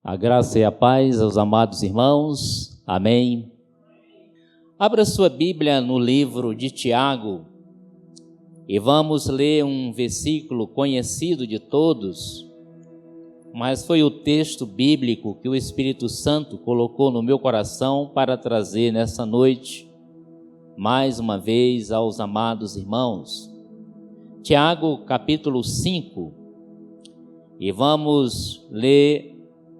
A graça e a paz aos amados irmãos. Amém. Abra sua Bíblia no livro de Tiago e vamos ler um versículo conhecido de todos, mas foi o texto bíblico que o Espírito Santo colocou no meu coração para trazer nessa noite, mais uma vez, aos amados irmãos. Tiago, capítulo 5, e vamos ler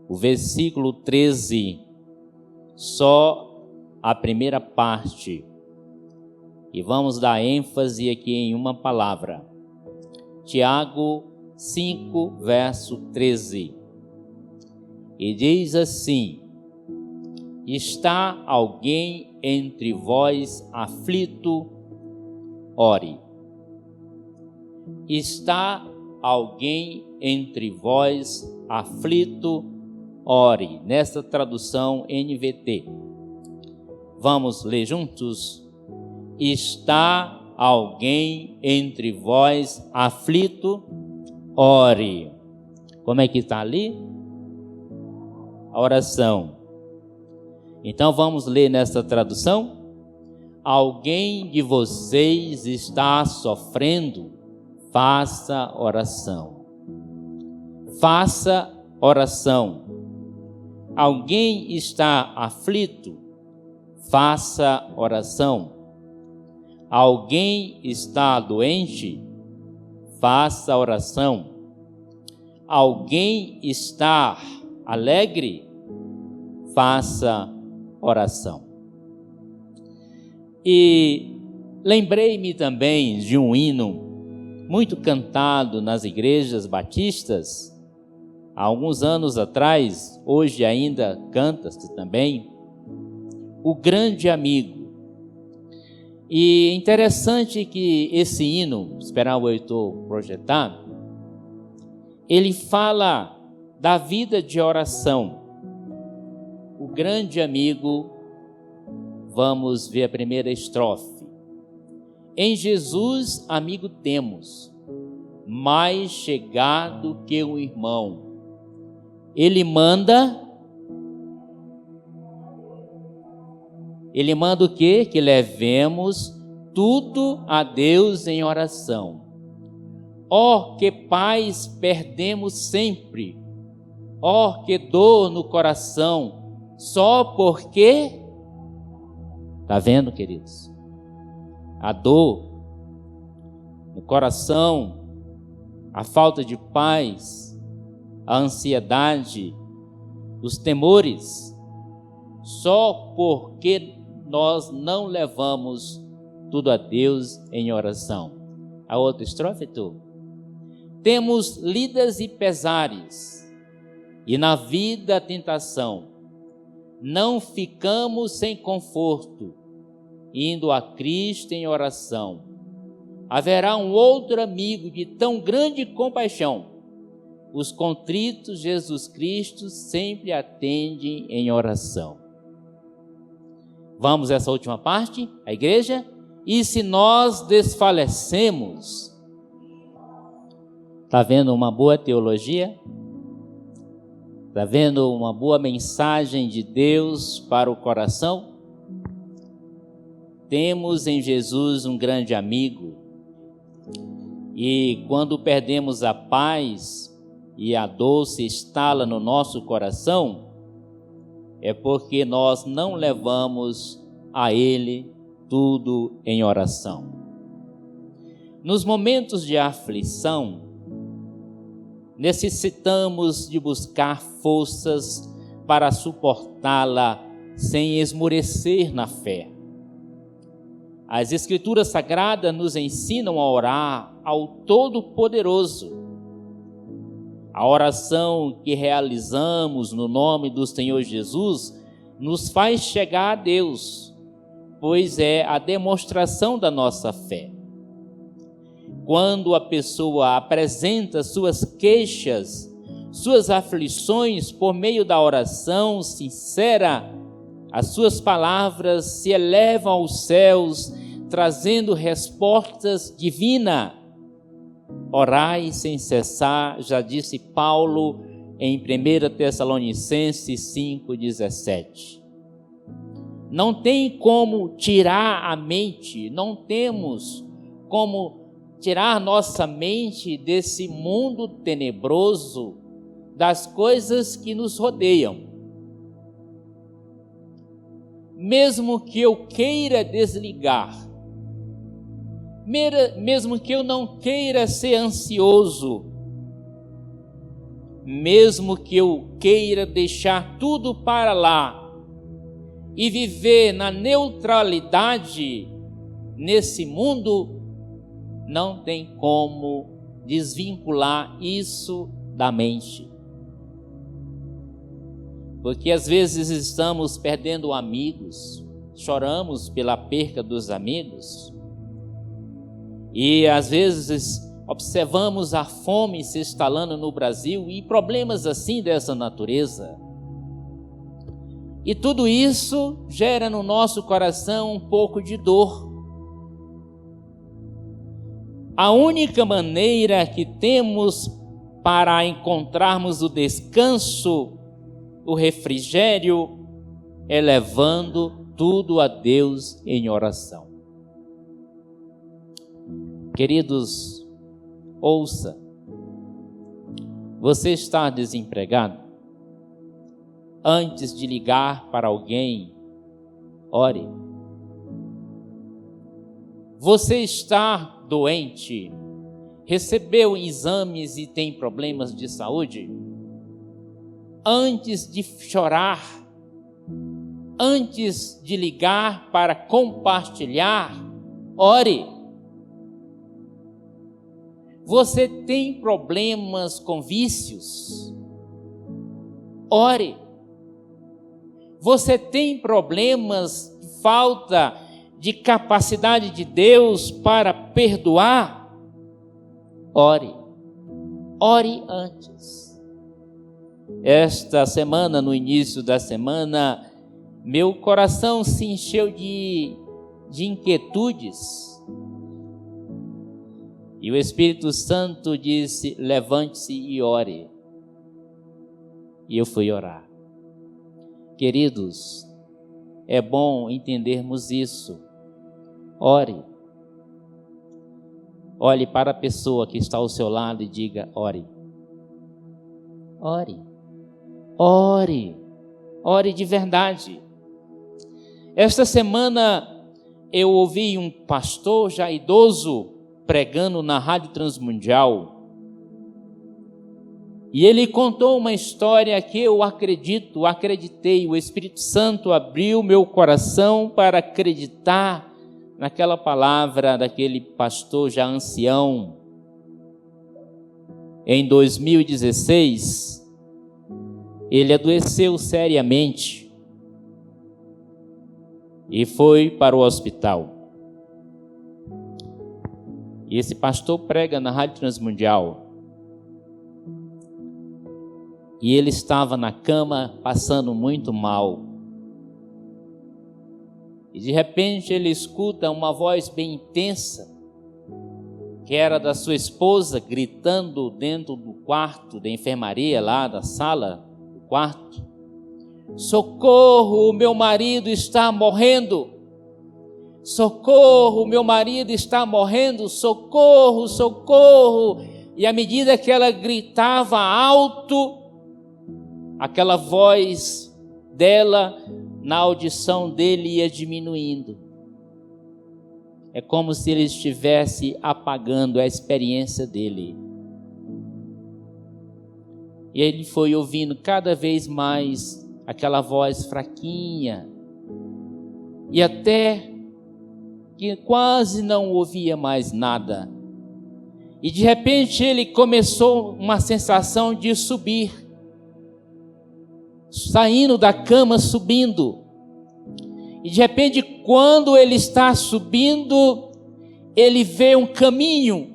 o versículo 13, só a primeira parte, e vamos dar ênfase aqui em uma palavra. Tiago 5, verso 13, e diz assim: está alguém entre vós aflito? Ore. Está alguém entre vós aflito? Ore, nesta tradução NVT. Vamos ler juntos? Está alguém entre vós aflito? Ore. Como é que está ali? A oração. Então vamos ler nesta tradução. Alguém de vocês está sofrendo? Faça oração. Faça oração. Alguém está aflito? Faça oração. Alguém está doente? Faça oração. Alguém está alegre? Faça oração. E lembrei-me também de um hino muito cantado nas igrejas batistas, há alguns anos atrás, hoje ainda canta-se também, O Grande Amigo. E interessante que esse hino, esperar o Heitor projetar, ele fala da vida de oração. O grande amigo, vamos ver a primeira estrofe. Em Jesus, amigo temos, mais chegado que um irmão. Ele manda o quê? Que levemos tudo a Deus em oração. Ó, que paz perdemos sempre, ó, que dor no coração, só porque... Está vendo, queridos? A dor no coração, a falta de paz, a ansiedade, os temores, só porque nós não levamos tudo a Deus em oração. A outra estrofe, tu. Temos lidas e pesares, e na vida a tentação. Não ficamos sem conforto, indo a Cristo em oração. Haverá um outro amigo de tão grande compaixão. Os contritos Jesus Cristo sempre atende em oração. Vamos a essa última parte, a igreja. E se nós desfalecemos, está vendo uma boa teologia? Está vendo uma boa mensagem de Deus para o coração? Temos em Jesus um grande amigo. E quando perdemos a paz e a dor se instala no nosso coração, é porque nós não levamos a Ele tudo em oração. Nos momentos de aflição, necessitamos de buscar forças para suportá-la sem esmorecer na fé. As Escrituras Sagradas nos ensinam a orar ao Todo-Poderoso. A oração que realizamos no nome do Senhor Jesus nos faz chegar a Deus, pois é a demonstração da nossa fé. Quando a pessoa apresenta suas queixas, suas aflições por meio da oração sincera, as suas palavras se elevam aos céus, trazendo respostas divinas. Orai sem cessar, já disse Paulo em 1 Tessalonicenses 5,17. Não tem como tirar a mente, não temos como tirar nossa mente desse mundo tenebroso, das coisas que nos rodeiam. Mesmo que eu queira desligar, mesmo que eu não queira ser ansioso, mesmo que eu queira deixar tudo para lá e viver na neutralidade nesse mundo, não tem como desvincular isso da mente. Porque às vezes estamos perdendo amigos, choramos pela perca dos amigos, e às vezes observamos a fome se instalando no Brasil e problemas assim dessa natureza. E tudo isso gera no nosso coração um pouco de dor. A única maneira que temos para encontrarmos o descanso, o refrigério, é levando tudo a Deus em oração. Queridos, ouça, você está desempregado? Antes de ligar para alguém, ore. Você está doente? Recebeu exames e tem problemas de saúde? Antes de chorar, antes de ligar para compartilhar, ore. Você tem problemas com vícios? Ore. Você tem problemas de falta de capacidade de Deus para perdoar? Ore. Ore antes. Esta semana, no início da semana, meu coração se encheu de inquietudes. E o Espírito Santo disse: levante-se e ore. E eu fui orar. Queridos, é bom entendermos isso. Ore. Olhe para a pessoa que está ao seu lado e diga: ore. Ore. Ore. Ore de verdade. Esta semana eu ouvi um pastor já idoso pregando na Rádio Transmundial. E ele contou uma história que eu acreditei, o Espírito Santo abriu meu coração para acreditar naquela palavra daquele pastor já ancião. Em 2016, ele adoeceu seriamente e foi para o hospital. E esse pastor prega na Rádio Transmundial. E ele estava na cama passando muito mal. E de repente ele escuta uma voz bem intensa, que era da sua esposa, gritando dentro do quarto da enfermaria, lá da sala do quarto: socorro, meu marido está morrendo! Socorro, meu marido está morrendo! Socorro, socorro! E à medida que ela gritava alto, aquela voz dela na audição dele ia diminuindo. É como se ele estivesse apagando a experiência dele. E ele foi ouvindo cada vez mais aquela voz fraquinha, e até que quase não ouvia mais nada. E de repente ele começou uma sensação de subir, saindo da cama, subindo. E de repente, quando ele está subindo, ele vê um caminho.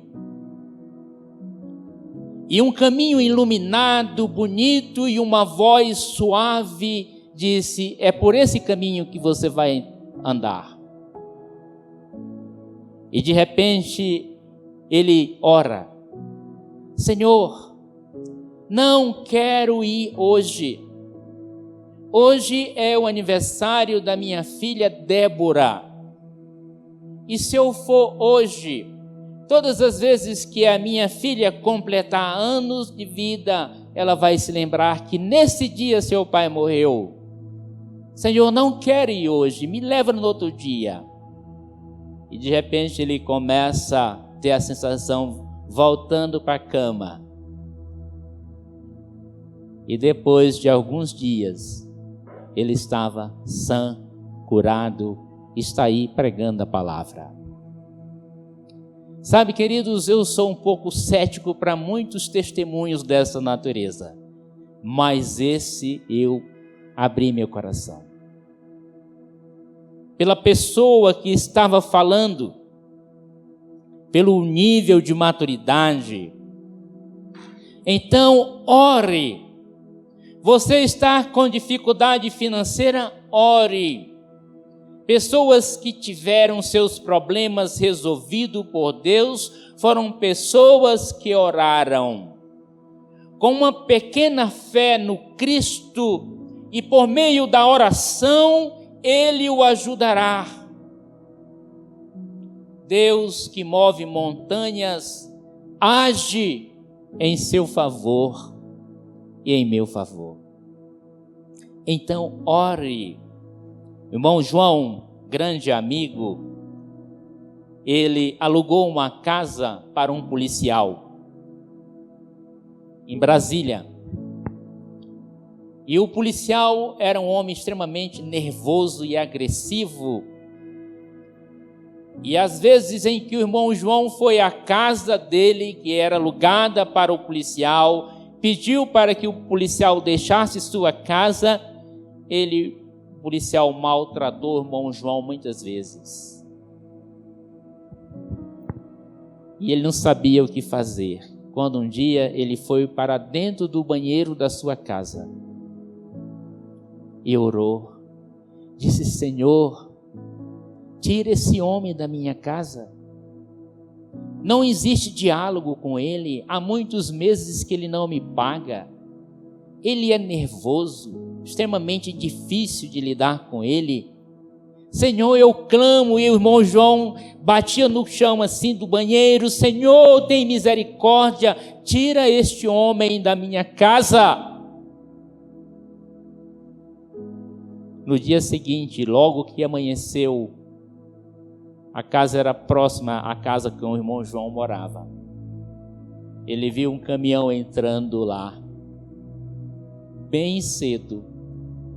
E um caminho iluminado, bonito, e uma voz suave disse: é por esse caminho que você vai andar. E de repente, ele ora: Senhor, não quero ir hoje. Hoje é o aniversário da minha filha Débora. E se eu for hoje, todas as vezes que a minha filha completar anos de vida, ela vai se lembrar que nesse dia seu pai morreu. Senhor, não quero ir hoje, me leva no outro dia. E de repente ele começa a ter a sensação voltando para a cama. E depois de alguns dias, ele estava sã, curado, está aí pregando a palavra. Sabe, queridos, eu sou um pouco cético para muitos testemunhos dessa natureza, mas esse eu abri meu coração. Pela pessoa que estava falando, pelo nível de maturidade. Então, ore. Você está com dificuldade financeira? Ore. Pessoas que tiveram seus problemas resolvidos por Deus foram pessoas que oraram. Com uma pequena fé no Cristo e por meio da oração, Ele o ajudará. Deus que move montanhas, age em seu favor e em meu favor. Então, ore. Irmão João, grande amigo, ele alugou uma casa para um policial em Brasília. E o policial era um homem extremamente nervoso e agressivo. E às vezes em que o irmão João foi à casa dele, que era alugada para o policial, pediu para que o policial deixasse sua casa, o policial maltratou o irmão João muitas vezes. E ele não sabia o que fazer. Quando um dia ele foi para dentro do banheiro da sua casa e orou, disse: Senhor, tira esse homem da minha casa. Não existe diálogo com ele. Há muitos meses que ele não me paga. Ele é nervoso, extremamente difícil de lidar com ele. Senhor, eu clamo. E o irmão João batia no chão assim do banheiro: Senhor, tem misericórdia, tira este homem da minha casa. No dia seguinte, logo que amanheceu, a casa era próxima à casa que o irmão João morava. Ele viu um caminhão entrando lá, bem cedo,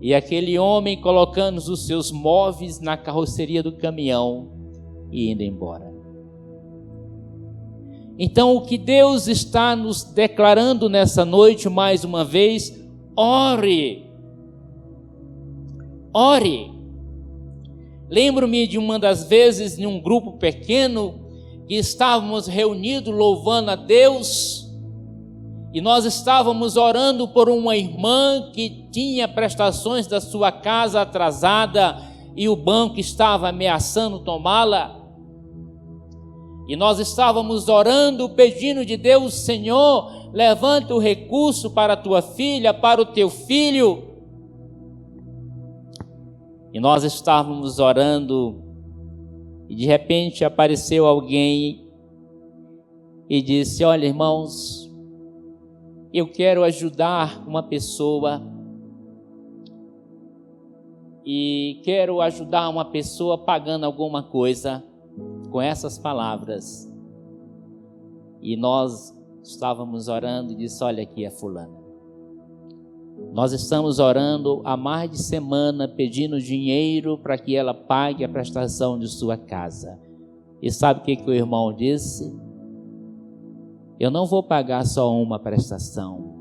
e aquele homem colocando os seus móveis na carroceria do caminhão e indo embora. Então, o que Deus está nos declarando nessa noite, mais uma vez: ore. Ore. Lembro-me de uma das vezes, em um grupo pequeno, que estávamos reunidos louvando a Deus, e nós estávamos orando por uma irmã que tinha prestações da sua casa atrasada, e o banco estava ameaçando tomá-la. E nós estávamos orando, pedindo de Deus: Senhor, levanta o recurso para a tua filha, para o teu filho. E nós estávamos orando, e de repente apareceu alguém e disse: olha, irmãos, eu quero ajudar uma pessoa, e quero ajudar uma pessoa pagando alguma coisa, com essas palavras. E nós estávamos orando e disse: olha, aqui é fulana. Nós estamos orando há mais de semana, pedindo dinheiro para que ela pague a prestação de sua casa. E sabe o que o irmão disse? Eu não vou pagar só uma prestação.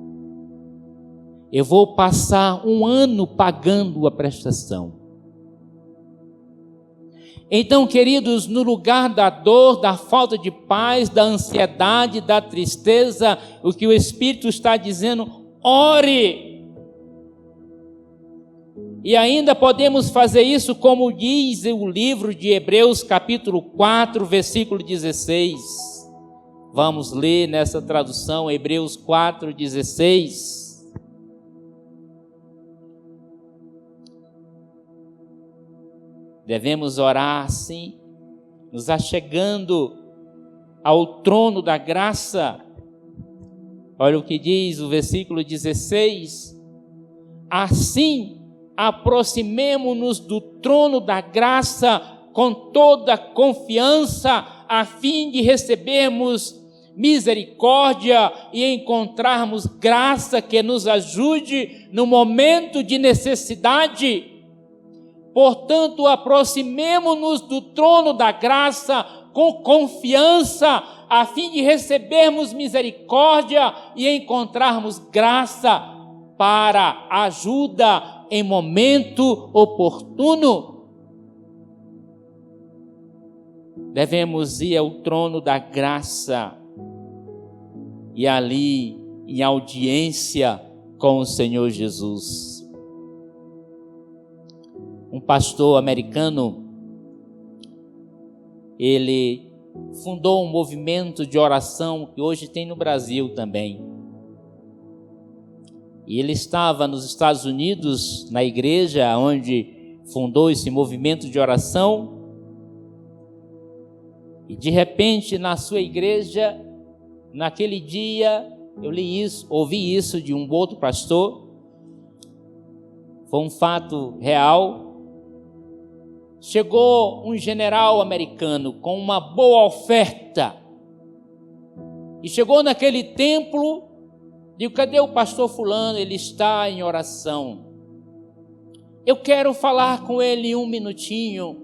Eu vou passar um ano pagando a prestação. Então, queridos, no lugar da dor, da falta de paz, da ansiedade, da tristeza, o que o Espírito está dizendo: ore. E ainda podemos fazer isso como diz o livro de Hebreus capítulo 4, versículo 16. Vamos ler nessa tradução Hebreus 4:16. Devemos orar assim, nos achegando ao trono da graça. Olha o que diz o versículo 16: assim, aproximemo-nos do trono da graça com toda confiança, a fim de recebermos misericórdia e encontrarmos graça que nos ajude no momento de necessidade. Portanto, aproximemo-nos do trono da graça com confiança, a fim de recebermos misericórdia e encontrarmos graça para ajuda em momento oportuno. Devemos ir ao trono da graça e ali em audiência com o Senhor Jesus. Um pastor americano, ele fundou um movimento de oração que hoje tem no Brasil também. E ele estava nos Estados Unidos, na igreja onde fundou esse movimento de oração. E de repente, na sua igreja, naquele dia, eu ouvi isso de um outro pastor. Foi um fato real. Chegou um general americano com uma boa oferta. E chegou naquele templo. Digo, cadê o pastor fulano? Ele está em oração. Eu quero falar com ele um minutinho.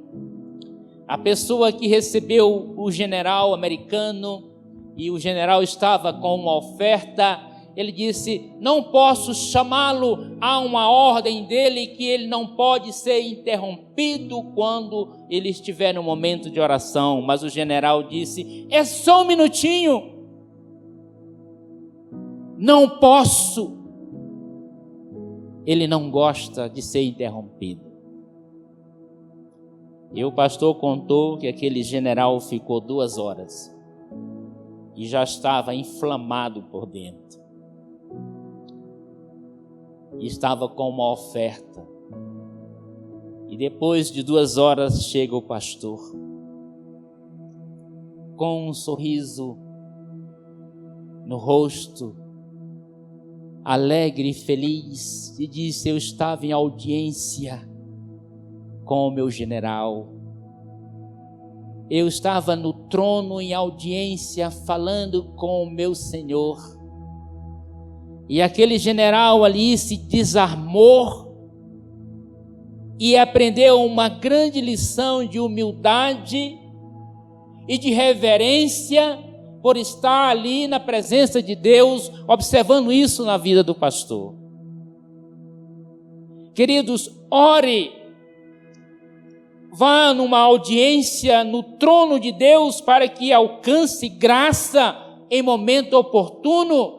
A pessoa que recebeu o general americano, e o general estava com uma oferta, ele disse, não posso chamá-lo, há uma ordem dele que ele não pode ser interrompido quando ele estiver no momento de oração. Mas o general disse, é só um minutinho. Não posso. Ele não gosta de ser interrompido. E o pastor contou que aquele general ficou 2 horas e já estava inflamado por dentro. E estava com uma oferta. E depois de 2 horas chega o pastor com um sorriso no rosto, alegre e feliz, e disse, eu estava em audiência com o meu general. Eu estava no trono em audiência falando com o meu Senhor. E aquele general ali se desarmou e aprendeu uma grande lição de humildade e de reverência por estar ali na presença de Deus, observando isso na vida do pastor. Queridos, ore, vá numa audiência no trono de Deus para que alcance graça em momento oportuno.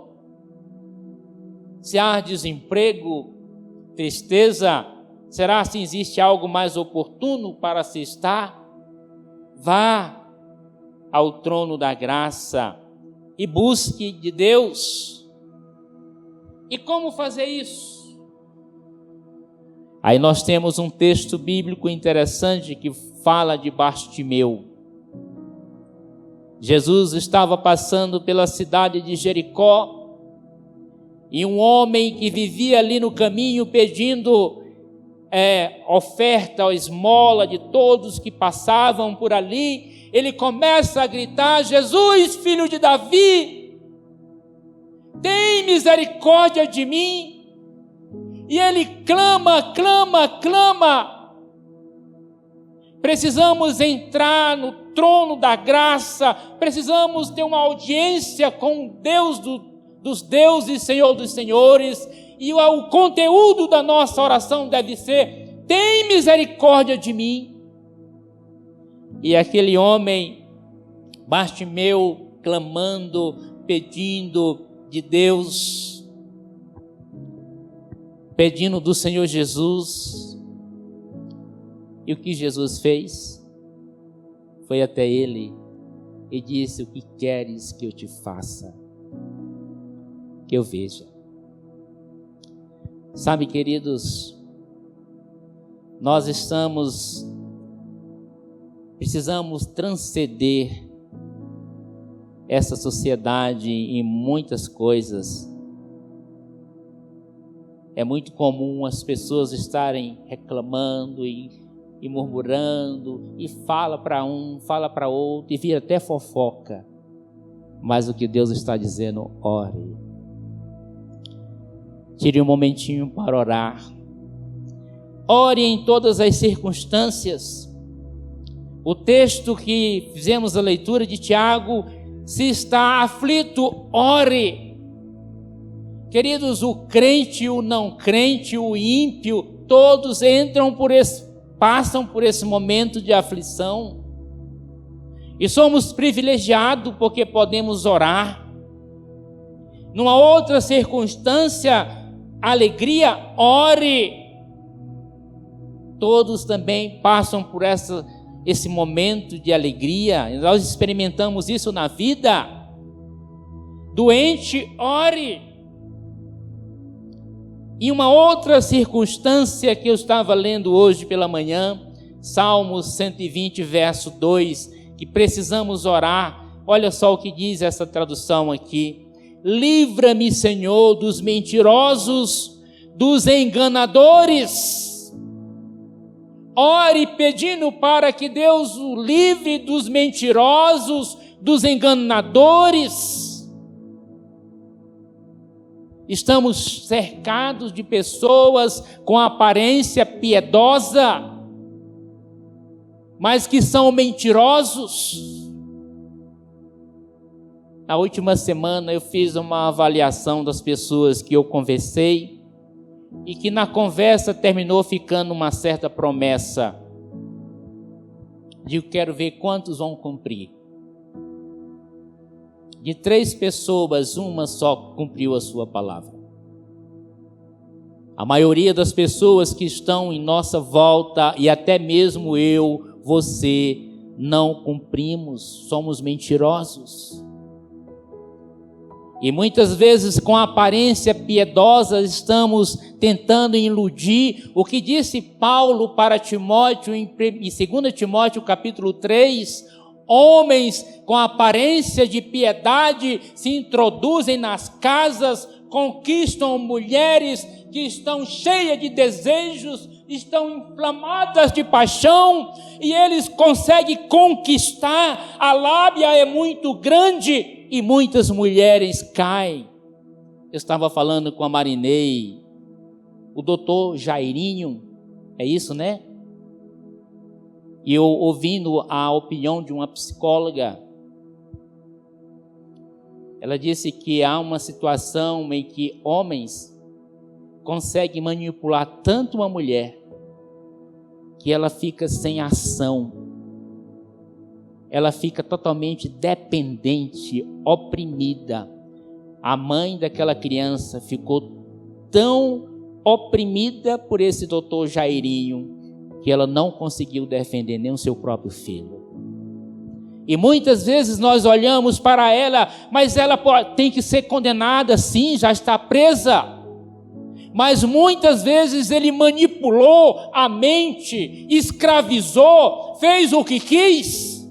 Se há desemprego, tristeza, será se existe algo mais oportuno para se estar? Vá ao trono da graça e busque de Deus. E como fazer isso? Aí nós temos um texto bíblico interessante que fala de Bartimeu. Jesus estava passando pela cidade de Jericó e um homem que vivia ali no caminho pedindo oferta ou esmola de todos que passavam por ali, ele começa a gritar, Jesus, filho de Davi, tem misericórdia de mim. E ele clama, clama, clama. Precisamos entrar no trono da graça, precisamos ter uma audiência com Deus dos deuses, Senhor dos senhores, e o conteúdo da nossa oração deve ser, tem misericórdia de mim. E aquele homem, Bartimeu, clamando, pedindo de Deus, pedindo do Senhor Jesus. E o que Jesus fez? Foi até ele e disse: o que queres que eu te faça? Que eu veja. Sabe, queridos, nós precisamos transcender essa sociedade em muitas coisas. É muito comum as pessoas estarem reclamando e murmurando, e fala para um, fala para outro, e vira até fofoca. Mas o que Deus está dizendo: ore. Tire um momentinho para orar. Ore em todas as circunstâncias. O texto que fizemos a leitura de Tiago: se está aflito, ore. Queridos, o crente, o não crente, o ímpio, todos passam por esse momento de aflição. E somos privilegiados porque podemos orar. Numa outra circunstância, alegria, ore. Todos também passam por esse momento de alegria. Nós experimentamos isso na vida. Doente, ore. Em uma outra circunstância que eu estava lendo hoje pela manhã, Salmos 120, verso 2, que precisamos orar. Olha só o que diz essa tradução aqui: livra-me, Senhor, dos mentirosos, dos enganadores. Ore pedindo para que Deus o livre dos mentirosos, dos enganadores. Estamos cercados de pessoas com aparência piedosa, mas que são mentirosos. Na última semana eu fiz uma avaliação das pessoas que eu conversei, e que na conversa terminou ficando uma certa promessa de eu quero ver quantos vão cumprir. De 3 pessoas, uma só cumpriu a sua palavra. A maioria das pessoas que estão em nossa volta, e até mesmo eu, você, não cumprimos, somos mentirosos. E muitas vezes, com aparência piedosa, estamos tentando iludir. O que disse Paulo para Timóteo em 2 Timóteo capítulo 3, homens com aparência de piedade se introduzem nas casas, conquistam mulheres que estão cheias de desejos, estão inflamadas de paixão, e eles conseguem conquistar. A lábia é muito grande e muitas mulheres caem. Eu estava falando com a Marinei, o doutor Jairinho, é isso, né? E eu ouvindo a opinião de uma psicóloga, ela disse que há uma situação em que homens conseguem manipular tanto uma mulher que ela fica sem ação, ela fica totalmente dependente, oprimida. A mãe daquela criança ficou tão oprimida por esse doutor Jairinho que ela não conseguiu defender nem o seu próprio filho. E muitas vezes nós olhamos para ela, mas ela tem que ser condenada, sim, já está presa. Mas muitas vezes ele manipulou a mente, escravizou, fez o que quis.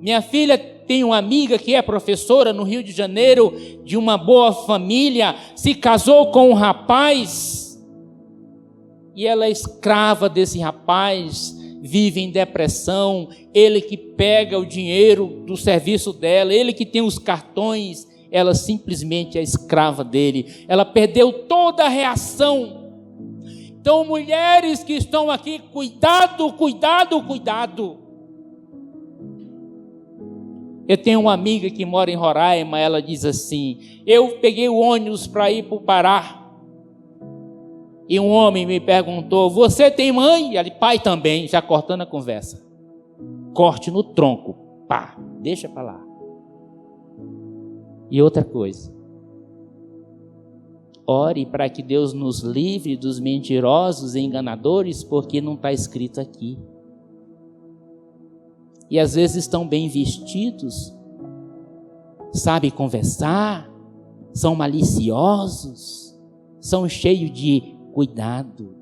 Minha filha tem uma amiga que é professora no Rio de Janeiro, de uma boa família, se casou com um rapaz, e ela é escrava desse rapaz, vive em depressão, ele que pega o dinheiro do serviço dela, ele que tem os cartões, ela simplesmente é escrava dele, ela perdeu toda a reação. Então, mulheres que estão aqui, cuidado, cuidado, cuidado. Eu tenho uma amiga que mora em Roraima, ela diz assim: eu peguei o ônibus para ir para o Pará, e um homem me perguntou: você tem mãe? E ele: pai também, já cortando a conversa. Corte no tronco, pá, deixa para lá. E outra coisa, ore para que Deus nos livre dos mentirosos e enganadores, porque não está escrito aqui. e às vezes estão bem vestidos, sabem conversar, são maliciosos, são cheios de cuidado,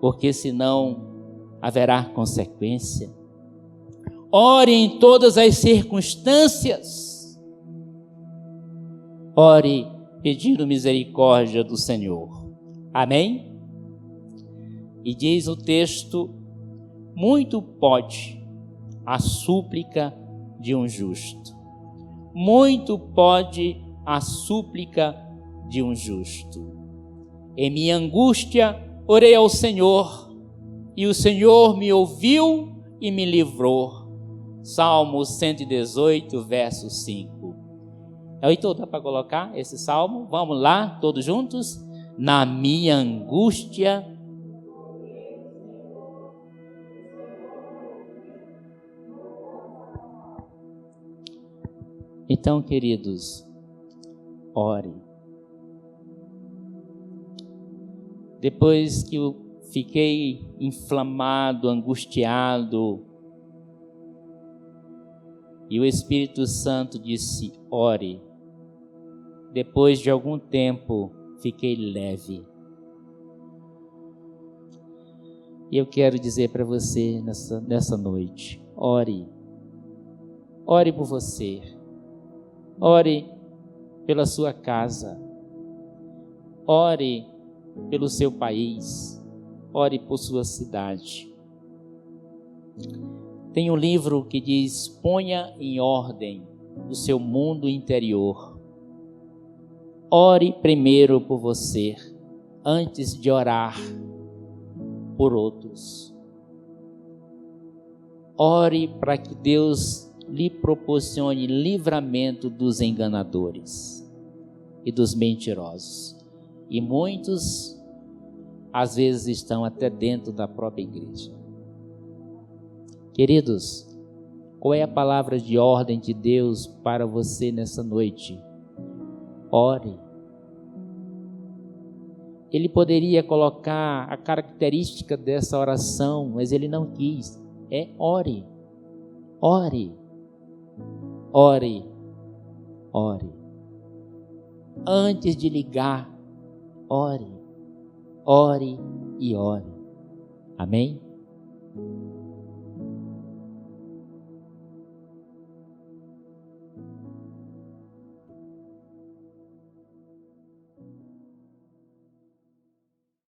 porque senão haverá consequência. Ore em todas as circunstâncias. Ore pedindo misericórdia do Senhor. Amém? E diz o texto: muito pode a súplica de um justo. Muito pode a súplica de um justo. Em minha angústia, orei ao Senhor, e o Senhor me ouviu e me livrou. Salmo 118, verso 5. Então dá para colocar esse salmo? Vamos lá, todos juntos? Na minha angústia. Então, queridos, ore. Depois que eu fiquei inflamado, angustiado, e o Espírito Santo disse: ore. Depois de algum tempo, fiquei leve. E eu quero dizer para você nessa noite: ore. Ore por você. Ore pela sua casa. Ore pelo seu país. Ore por sua cidade. Tem um livro que diz: ponha em ordem o seu mundo interior. Ore primeiro por você, antes de orar por outros. Ore para que Deus lhe proporcione livramento dos enganadores e dos mentirosos. E muitos, às vezes, estão até dentro da própria igreja. Queridos, qual é a palavra de ordem de Deus para você nessa noite? Ore. Ele poderia colocar a característica dessa oração, mas ele não quis. É ore. Ore. Ore. Ore. Antes de ligar, ore. Ore e ore. Amém?